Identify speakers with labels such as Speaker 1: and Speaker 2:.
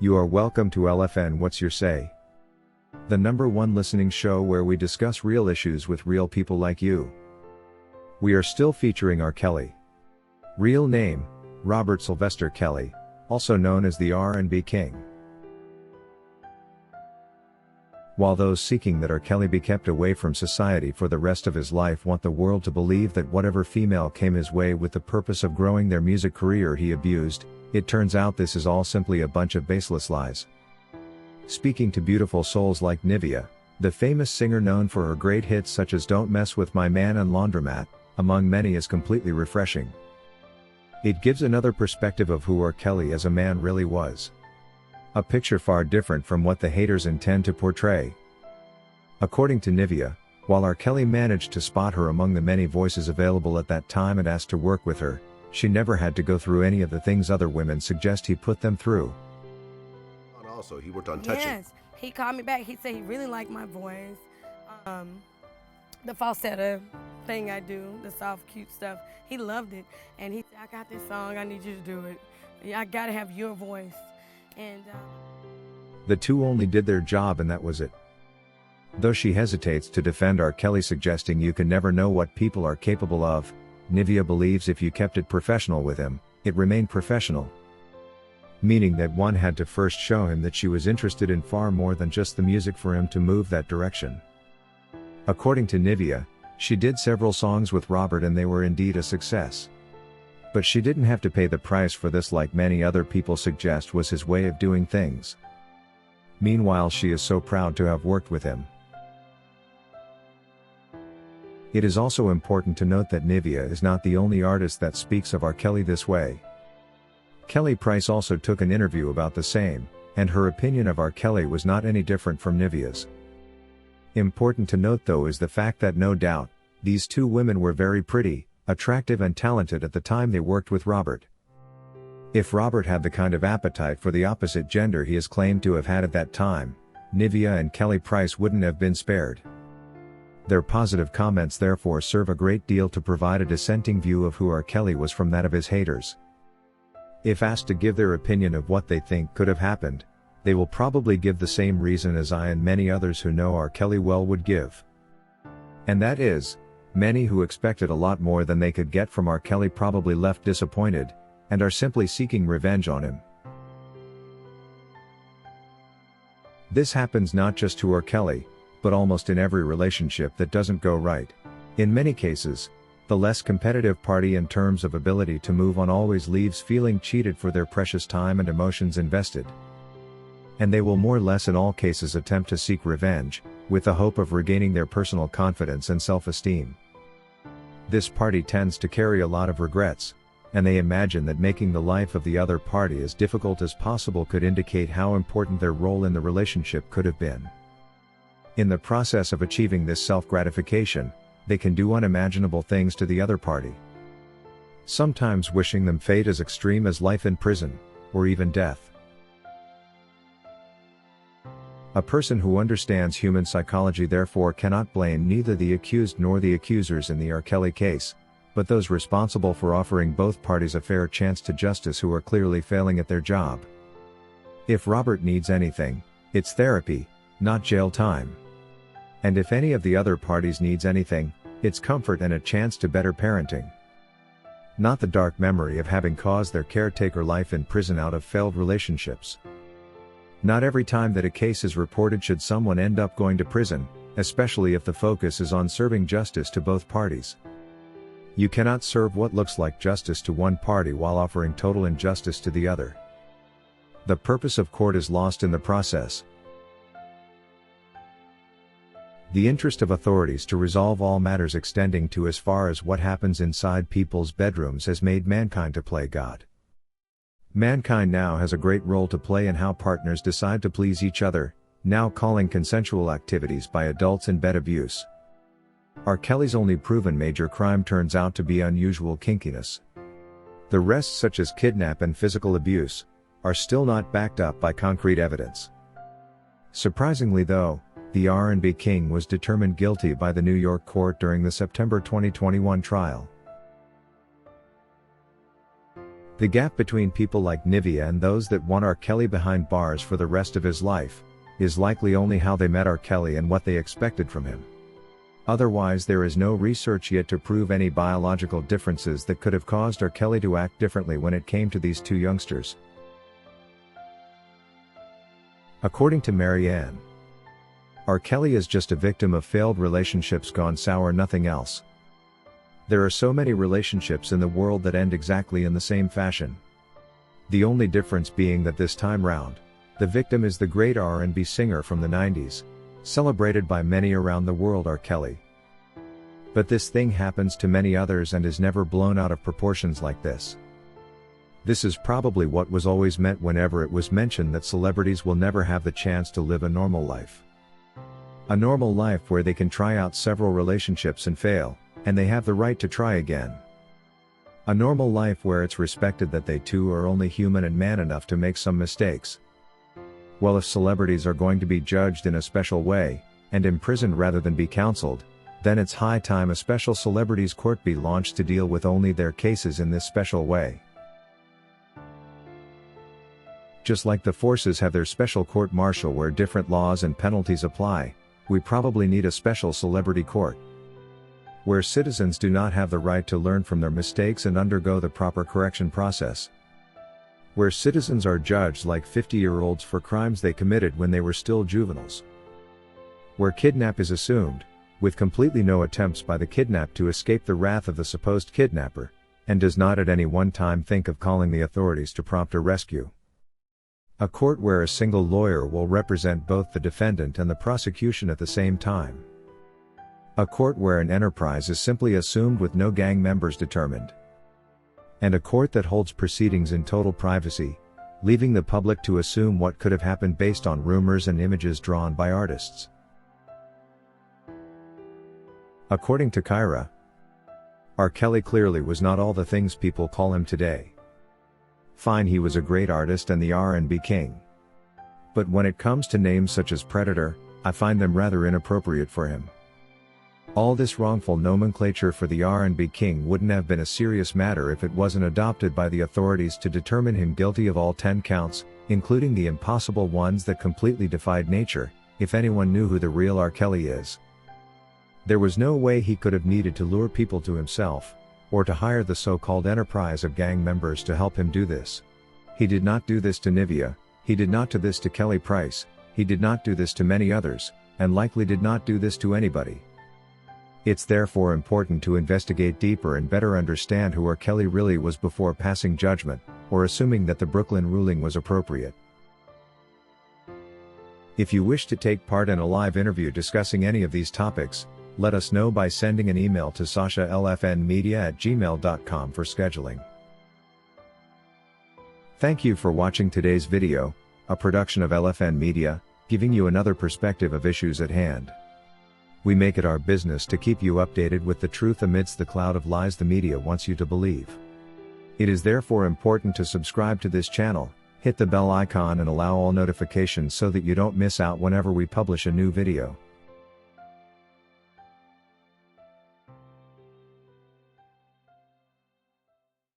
Speaker 1: You are welcome to LFN What's Your Say? The #1 listening show where we discuss real issues with real people like you. We are still featuring R. Kelly. Real name, Robert Sylvester Kelly, also known as the R&B King. While those seeking that R. Kelly be kept away from society for the rest of his life want the world to believe that whatever female came his way with the purpose of growing their music career he abused, it turns out this is all simply a bunch of baseless lies. Speaking to beautiful souls like Nivea, the famous singer known for her great hits such as Don't Mess With My Man and Laundromat, among many, is completely refreshing. It gives another perspective of who R. Kelly as a man really was. A picture far different from what the haters intend to portray. According to Nivea, while R. Kelly managed to spot her among the many voices available at that time and asked to work with her, she never had to go through any of the things other women suggest he put them through.
Speaker 2: Also, he worked on touching.
Speaker 3: Yes, he called me back. He said he really liked my voice. The falsetto thing I do, the soft, cute stuff. He loved it. And he said, I got this song, I need you to do it. I gotta have your voice. And
Speaker 1: the two only did their job and that was it. Though she hesitates to defend R. Kelly, suggesting you can never know what people are capable of, Nivea believes if you kept it professional with him, it remained professional. Meaning that one had to first show him that she was interested in far more than just the music for him to move that direction. According to Nivea, she did several songs with Robert and they were indeed a success. But she didn't have to pay the price for this like many other people suggest was his way of doing things. Meanwhile, she is so proud to have worked with him. It is also important to note that Nivea is not the only artist that speaks of R. Kelly this way. Kelly Price also took an interview about the same, and her opinion of R. Kelly was not any different from Nivea's. Important to note though is the fact that no doubt, these two women were very pretty, attractive and talented at the time they worked with Robert. If Robert had the kind of appetite for the opposite gender he is claimed to have had at that time, Nivea and Kelly Price wouldn't have been spared. Their positive comments therefore serve a great deal to provide a dissenting view of who R. Kelly was from that of his haters. If asked to give their opinion of what they think could have happened, they will probably give the same reason as I and many others who know R. Kelly well would give. And that is, many who expected a lot more than they could get from R. Kelly probably left disappointed, and are simply seeking revenge on him. This happens not just to R. Kelly, but almost in every relationship that doesn't go right. In many cases, the less competitive party in terms of ability to move on always leaves feeling cheated for their precious time and emotions invested. And they will more or less in all cases attempt to seek revenge, with the hope of regaining their personal confidence and self-esteem. This party tends to carry a lot of regrets, and they imagine that making the life of the other party as difficult as possible could indicate how important their role in the relationship could have been. In the process of achieving this self-gratification, they can do unimaginable things to the other party. Sometimes wishing them fate as extreme as life in prison, or even death. A person who understands human psychology therefore cannot blame neither the accused nor the accusers in the R. Kelly case, but those responsible for offering both parties a fair chance to justice who are clearly failing at their job. If Robert needs anything, it's therapy, not jail time. And if any of the other parties needs anything, it's comfort and a chance to better parenting. Not the dark memory of having caused their caretaker life in prison out of failed relationships. Not every time that a case is reported should someone end up going to prison, especially if the focus is on serving justice to both parties. You cannot serve what looks like justice to one party while offering total injustice to the other. The purpose of court is lost in the process. The interest of authorities to resolve all matters extending to as far as what happens inside people's bedrooms has made mankind to play God. Mankind now has a great role to play in how partners decide to please each other, now calling consensual activities by adults in bed abuse. R. Kelly's only proven major crime turns out to be unusual kinkiness. The rest, such as kidnap and physical abuse, are still not backed up by concrete evidence. Surprisingly though, the R&B King was determined guilty by the New York court during the September 2021 trial. The gap between people like Nivea and those that want R. Kelly behind bars for the rest of his life, is likely only how they met R. Kelly and what they expected from him. Otherwise, there is no research yet to prove any biological differences that could have caused R. Kelly to act differently when it came to these two youngsters. According to Marianne, R. Kelly is just a victim of failed relationships gone sour, nothing else. There are so many relationships in the world that end exactly in the same fashion. The only difference being that this time round, the victim is the great R&B singer from the 90s, celebrated by many around the world, R. Kelly. But this thing happens to many others and is never blown out of proportions like this. This is probably what was always meant whenever it was mentioned that celebrities will never have the chance to live a normal life. A normal life where they can try out several relationships and fail, and they have the right to try again. A normal life where it's respected that they too are only human and man enough to make some mistakes. Well, if celebrities are going to be judged in a special way, and imprisoned rather than be counseled, then it's high time a special celebrities court be launched to deal with only their cases in this special way. Just like the forces have their special court-martial where different laws and penalties apply, we probably need a special celebrity court, where citizens do not have the right to learn from their mistakes and undergo the proper correction process. Where citizens are judged like 50-year-olds for crimes they committed when they were still juveniles. Where kidnap is assumed, with completely no attempts by the kidnapped to escape the wrath of the supposed kidnapper, and does not at any one time think of calling the authorities to prompt a rescue. A court where a single lawyer will represent both the defendant and the prosecution at the same time. A court where an enterprise is simply assumed with no gang members determined. And a court that holds proceedings in total privacy, leaving the public to assume what could have happened based on rumors and images drawn by artists. According to Kyra, R. Kelly clearly was not all the things people call him today. Fine, he was a great artist and the R&B king. But when it comes to names such as Predator, I find them rather inappropriate for him. All this wrongful nomenclature for the R&B king wouldn't have been a serious matter if it wasn't adopted by the authorities to determine him guilty of all 10 counts, including the impossible ones that completely defied nature, if anyone knew who the real R. Kelly is. There was no way he could have needed to lure people to himself, or to hire the so-called enterprise of gang members to help him do this. He did not do this to Nivea, he did not do this to Kelly Price, he did not do this to many others, and likely did not do this to anybody. It's therefore important to investigate deeper and better understand who R. Kelly really was before passing judgment, or assuming that the Brooklyn ruling was appropriate. If you wish to take part in a live interview discussing any of these topics, let us know by sending an email to sashalfnmedia@gmail.com for scheduling. Thank you for watching today's video, a production of LFN Media, giving you another perspective of issues at hand. We make it our business to keep you updated with the truth amidst the cloud of lies the media wants you to believe. It is therefore important to subscribe to this channel, hit the bell icon and allow all notifications so that you don't miss out whenever we publish a new video.